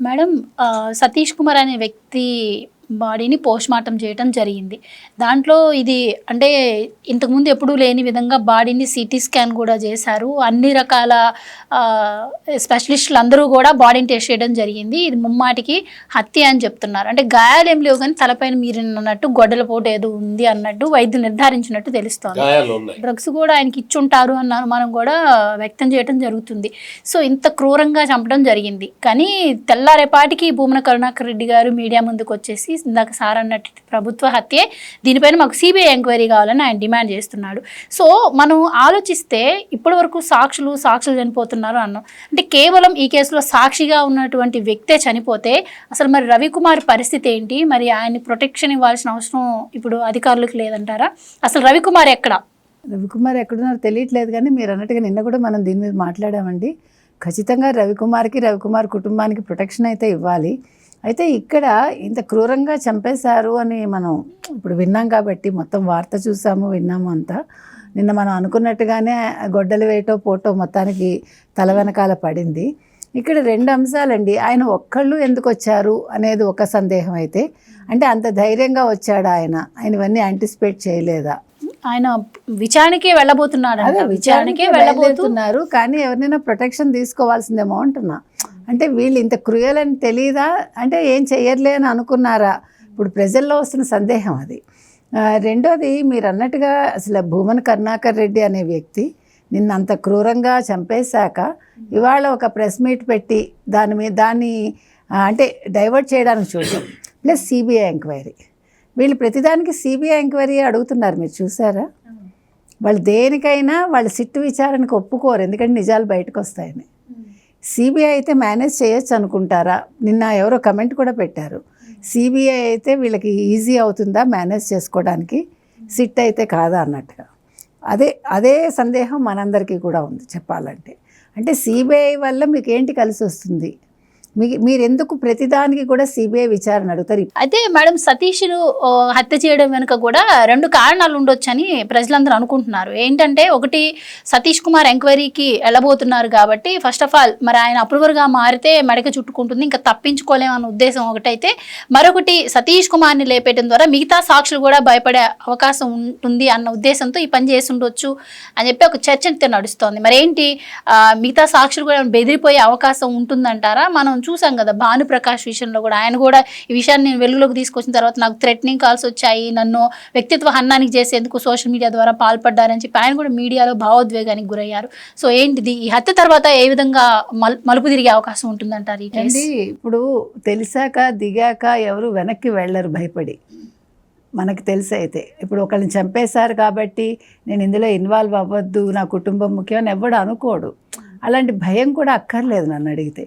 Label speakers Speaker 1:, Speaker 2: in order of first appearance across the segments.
Speaker 1: Madam Satish Kumar అనే వ్యక్తి బాడీని పోస్ట్ మార్టం చేయడం జరిగింది. దాంట్లో ఇది అంటే ఇంతకుముందు ఎప్పుడూ లేని విధంగా బాడీని సిటీ స్కాన్ కూడా చేశారు. అన్ని రకాల స్పెషలిస్టులు అందరూ కూడా బాడీని టెస్ట్ చేయడం జరిగింది. ఇది ముమ్మాటికి హత్య అని చెప్తున్నారు. అంటే గాయాలు ఏం లేవు కానీ తలపైన మీరు అన్నట్టు గొడ్డల పోటు ఏదో ఉంది అన్నట్టు వైద్యులు నిర్ధారించినట్టు తెలుస్తోంది. డ్రగ్స్ కూడా ఆయనకి ఇచ్చుంటారు అన్న అనుమానం కూడా వ్యక్తం చేయడం జరుగుతుంది. సో ఇంత క్రూరంగా చంపడం జరిగింది. కానీ తెల్లారేపాటికి భూమన కరుణాకర్ రెడ్డి గారు మీడియా ముందుకు వచ్చేసి ఇందాక సార్ అన్నట్టు ప్రభుత్వ హత్యే, దీనిపైన మాకు సిబిఐ ఎంక్వైరీ కావాలని ఆయన డిమాండ్ చేస్తున్నాడు. సో మనం ఆలోచిస్తే ఇప్పటి వరకు సాక్షులు చనిపోతున్నారు అన్నాం. అంటే కేవలం ఈ కేసులో సాక్షిగా ఉన్నటువంటి వ్యక్తే చనిపోతే అసలు మరి రవికుమార్ పరిస్థితి ఏంటి? మరి ఆయన్ని ప్రొటెక్షన్ ఇవ్వాల్సిన అవసరం ఇప్పుడు అధికారులకు లేదంటారా? అసలు రవికుమార్
Speaker 2: ఎక్కడున్నారో తెలియట్లేదు. కానీ మీరు అన్నట్టుగా నిన్న కూడా మనం దీని మీద మాట్లాడామండి. ఖచ్చితంగా రవికుమార్ కుటుంబానికి ప్రొటెక్షన్ అయితే ఇవ్వాలి. అయితే ఇక్కడ ఇంత క్రూరంగా చంపేశారు అని మనం ఇప్పుడు విన్నాం కాబట్టి మొత్తం వార్త చూసాము, విన్నాము అంతా. నిన్న మనం అనుకున్నట్టుగానే గొడ్డలు వేయటో పోటో మొత్తానికి తల వెనకాల పడింది. ఇక్కడ 2 అంశాలండి. ఆయన ఒక్కళ్ళు ఎందుకు వచ్చారు అనేది ఒక సందేహం అయితే, అంటే అంత ధైర్యంగా వచ్చాడా ఆయన ఇవన్నీ యాంటిసిపేట్ చేయలేదా?
Speaker 1: ఆయన విచారణకే వెళ్ళబోతున్నారు.
Speaker 2: కానీ ఎవరినైనా ప్రొటెక్షన్ తీసుకోవాల్సిందేమో అంటున్నా. అంటే వీళ్ళు ఇంత క్రూయల్ అని తెలీదా? అంటే ఏం చెయ్యర్లే అని అనుకున్నారా? ఇప్పుడు ప్రజల్లో వస్తున్న సందేహం అది. రెండోది మీరు అన్నట్టుగా అసలు భూమన కరుణాకర్ రెడ్డి అనే వ్యక్తి నిన్న అంత క్రూరంగా చంపేశాక ఇవాళ ఒక ప్రెస్ మీట్ పెట్టి దాన్ని అంటే డైవర్ట్ చేయడానికి చూసాం. Plus CBI enquiry. వీళ్ళు ప్రతిదానికి సిబిఐ ఎంక్వైరీ అడుగుతున్నారు. మీరు చూసారా? వాళ్ళు దేనికైనా వాళ్ళు సిట్టు విచారణకు ఒప్పుకోరు, ఎందుకంటే నిజాలు బయటకు వస్తాయని. సిబిఐ అయితే మేనేజ్ చేయొచ్చు అనుకుంటారా? నిన్న ఎవరో కమెంట్ కూడా పెట్టారు, సిబిఐ అయితే వీళ్ళకి ఈజీ అవుతుందా మేనేజ్ చేసుకోవడానికి, సిట్ అయితే కాదా అన్నట్టుగా. అదే సందేహం మనందరికీ కూడా ఉంది చెప్పాలంటే. అంటే సిబిఐ వల్ల మీకు ఏంటి కలిసి వస్తుంది? మీరెందుకు ప్రతిదానికి కూడా సిబిఐ విచారణ అడుగుతారు?
Speaker 1: అయితే మేడం సతీష్ను హత్య చేయడం వెనుక కూడా 2 కారణాలు ఉండొచ్చని ప్రజలందరూ అనుకుంటున్నారు. ఏంటంటే ఒకటి, సతీష్ కుమార్ ఎంక్వైరీకి వెళ్ళబోతున్నారు కాబట్టి ఫస్ట్ ఆఫ్ ఆల్ మరి ఆయన అప్రూవర్గా మారితే మెడక చుట్టుకుంటుంది, ఇంకా తప్పించుకోలేమన్న ఉద్దేశం ఒకటైతే, మరొకటి సతీష్ కుమార్ని లేపేయడం ద్వారా మిగతా సాక్షులు కూడా భయపడే అవకాశం ఉంటుంది అన్న ఉద్దేశంతో ఈ పని చేసి ఉండొచ్చు అని చెప్పి ఒక చర్చ నడుస్తోంది. మరేంటి మిగతా సాక్షులు కూడా బెదిరిపోయే అవకాశం ఉంటుందంటారా? మనం చూసాం కదా భానుప్రకాష్ విషయంలో కూడా, ఆయన కూడా ఈ విషయాన్ని నేను వెలుగులోకి తీసుకొచ్చిన తర్వాత నాకు థ్రెటనింగ్ కాల్స్ వచ్చాయి, నన్ను వ్యక్తిత్వ హన్నానికి చేసేందుకు సోషల్ మీడియా ద్వారా పాల్పడ్డారని చెప్పి ఆయన కూడా మీడియాలో భావోద్వేగానికి గురయ్యారు. సో ఏంటిది ఈ హత్య తర్వాత ఏ విధంగా మలుపు తిరిగే అవకాశం ఉంటుందంటారు ఈ కేసు?
Speaker 2: ఇప్పుడు తెలిసాక దిగాక ఎవరు వెనక్కి వెళ్ళరు భయపడి. మనకు తెలిసి అయితే ఇప్పుడు ఒకళ్ళని చంపేశారు కాబట్టి నేను ఇందులో ఇన్వాల్వ్ అవ్వద్దు, నా కుటుంబం ముఖ్యం అని ఎవడు అనుకోడు. అలాంటి భయం కూడా అక్కర్లేదు నన్ను అడిగితే.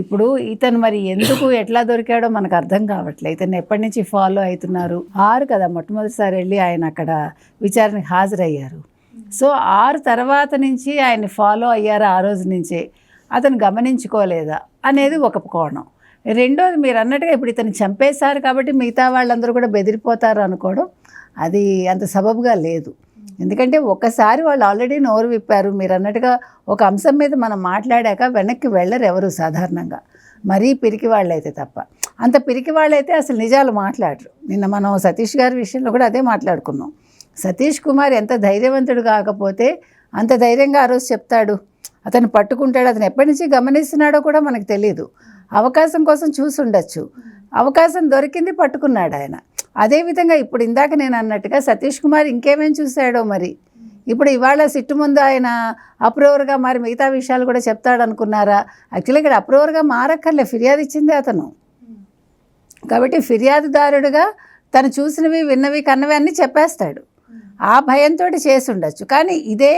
Speaker 2: ఇప్పుడు ఇతను మరి ఎందుకు ఎట్లా దొరికాడో మనకు అర్థం కావట్లేదు. ఇతను ఎప్పటి నుంచి ఫాలో అవుతున్నారు? 6 కదా మొట్టమొదటిసారి వెళ్ళి ఆయన అక్కడ విచారణకు హాజరయ్యారు. సో 6 తర్వాత నుంచి ఆయన్ని ఫాలో అయ్యారా? ఆ రోజు నుంచే అతను గమనించుకోలేదా అనేది ఒక కోణం. రెండోది మీరు అన్నట్టుగా ఇప్పుడు ఇతను చంపేశారు కాబట్టి మిగతా వాళ్ళందరూ కూడా బెదిరిపోతారు అనుకోవడం అది అంత సబబుగా లేదు. ఎందుకంటే ఒకసారి వాళ్ళు ఆల్రెడీ నోరు విప్పారు. మీరు అన్నట్టుగా ఒక అంశం మీద మనం మాట్లాడాక వెనక్కి వెళ్ళరు ఎవరు సాధారణంగా, మరీ పిరికి వాళ్ళైతే తప్ప. అంత పిరికి వాళ్ళైతే అసలు నిజాలు మాట్లాడరు. నిన్న మనం సతీష్ గారి విషయంలో కూడా అదే మాట్లాడుకున్నాం. సతీష్ కుమార్ ఎంత ధైర్యవంతుడు కాకపోతే అంత ధైర్యంగా ఆ రోజు చెప్తాడు, అతను పట్టుకుంటాడు. అతను ఎప్పటి నుంచి గమనిస్తున్నాడో కూడా మనకు తెలియదు. అవకాశం కోసం చూసి ఉండొచ్చు, అవకాశం దొరికింది, పట్టుకున్నాడు ఆయన. అదేవిధంగా ఇప్పుడు ఇందాక నేను అన్నట్టుగా సతీష్ కుమార్ ఇంకేమేం చూశాడో మరి. ఇప్పుడు ఇవాళ సిట్టు ముందు ఆయన అప్రూవర్గా మారి మిగతా విషయాలు కూడా చెప్తాడనుకున్నారా? యాక్చువల్లీ ఇక్కడ అప్రూవర్గా మారక్కర్లే, ఫిర్యాదు ఇచ్చింది అతను. కాబట్టి ఫిర్యాదుదారుడుగా తను చూసినవి విన్నవి కన్నవి అన్నీ చెప్పేస్తాడు. ఆ భయంతో చేసి ఉండొచ్చు. కానీ ఇదే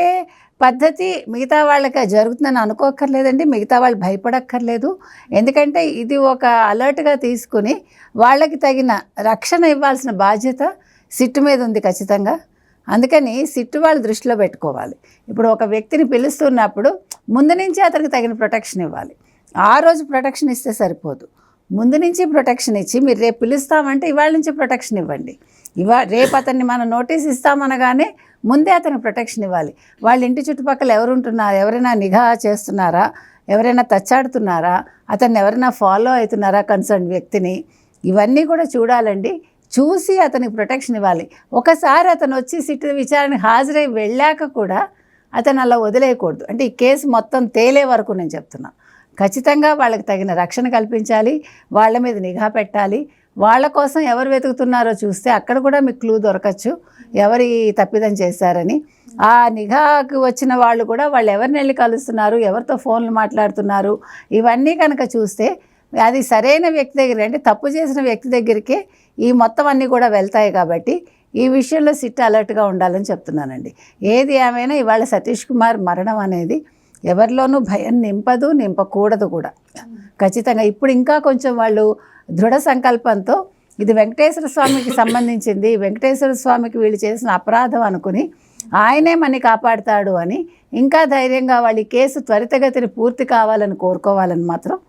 Speaker 2: పద్ధతి మిగతా వాళ్ళకి జరుగుతుందని అనుకోక్కర్లేదండి. మిగతా వాళ్ళు భయపడక్కర్లేదు. ఎందుకంటే ఇది ఒక అలర్ట్గా తీసుకుని వాళ్ళకి తగిన రక్షణ ఇవ్వాల్సిన బాధ్యత సిట్టు మీద ఉంది ఖచ్చితంగా. అందుకని సిట్టు వాళ్ళు దృష్టిలో పెట్టుకోవాలి. ఇప్పుడు ఒక వ్యక్తిని పిలుస్తున్నప్పుడు ముందు నుంచి అతనికి తగిన ప్రొటెక్షన్ ఇవ్వాలి. ఆ రోజు ప్రొటెక్షన్ ఇస్తే సరిపోదు, ముందు నుంచి ప్రొటెక్షన్ ఇచ్చి మీరు రేపు పిలుస్తామంటే ఇవాళ నుంచి ప్రొటెక్షన్ ఇవ్వండి. రేపు అతన్ని మనం నోటీస్ ఇస్తామనగానే ముందే అతనికి ప్రొటెక్షన్ ఇవ్వాలి. వాళ్ళ ఇంటి చుట్టుపక్కల ఎవరు ఉంటున్నారు, ఎవరైనా నిఘా చేస్తున్నారా, ఎవరైనా తచ్చాడుతున్నారా, అతన్ని ఎవరైనా ఫాలో అవుతున్నారా కన్సర్న్ వ్యక్తిని, ఇవన్నీ కూడా చూడాలండి. చూసి అతనికి ప్రొటెక్షన్ ఇవ్వాలి. ఒకసారి అతను వచ్చి సిట్ విచారణకు హాజరై వెళ్ళాక కూడా అతను అలా వదిలేయకూడదు. అంటే ఈ కేసు మొత్తం తేలే వరకు నేను చెప్తున్నాను. ఖచ్చితంగా వాళ్ళకి తగిన రక్షణ కల్పించాలి, వాళ్ళ మీద నిఘా పెట్టాలి. వాళ్ళ కోసం ఎవరు వెతుకుతున్నారో చూస్తే అక్కడ కూడా మీకు క్లూ దొరకచ్చు ఎవరి తప్పిదం చేశారని. ఆ నిఘాకు వచ్చిన వాళ్ళు కూడా వాళ్ళు ఎవరిని వెళ్ళి కలుస్తున్నారు, ఎవరితో ఫోన్లు మాట్లాడుతున్నారు, ఇవన్నీ కనుక చూస్తే అది సరైన వ్యక్తి దగ్గర, అంటే తప్పు చేసిన వ్యక్తి దగ్గరికే ఈ మొత్తం అన్నీ కూడా వెళ్తాయి. కాబట్టి ఈ విషయంలో సిట్ అలర్ట్గా ఉండాలని చెప్తున్నానండి. ఏది ఏమైనా ఇవాళ సతీష్ కుమార్ మరణం అనేది ఎవరిలోనూ భయం నింపదు, నింపకూడదు కూడా. ఖచ్చితంగా ఇప్పుడు ఇంకా కొంచెం వాళ్ళు దృఢ సంకల్పంతో ఇది వెంకటేశ్వర స్వామికి సంబంధించింది, వెంకటేశ్వర స్వామికి వీళ్ళు చేసిన అపరాధం అనుకుని ఆయనే మనని కాపాడుతాడు అని ఇంకా ధైర్యంగా వాళ్ళు ఈ కేసు త్వరితగతిని పూర్తి కావాలని కోరుకోవాలని మాత్రం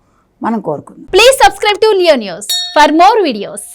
Speaker 2: మనం కోరుకుందాం.
Speaker 1: Please subscribe to Leo news for more videos.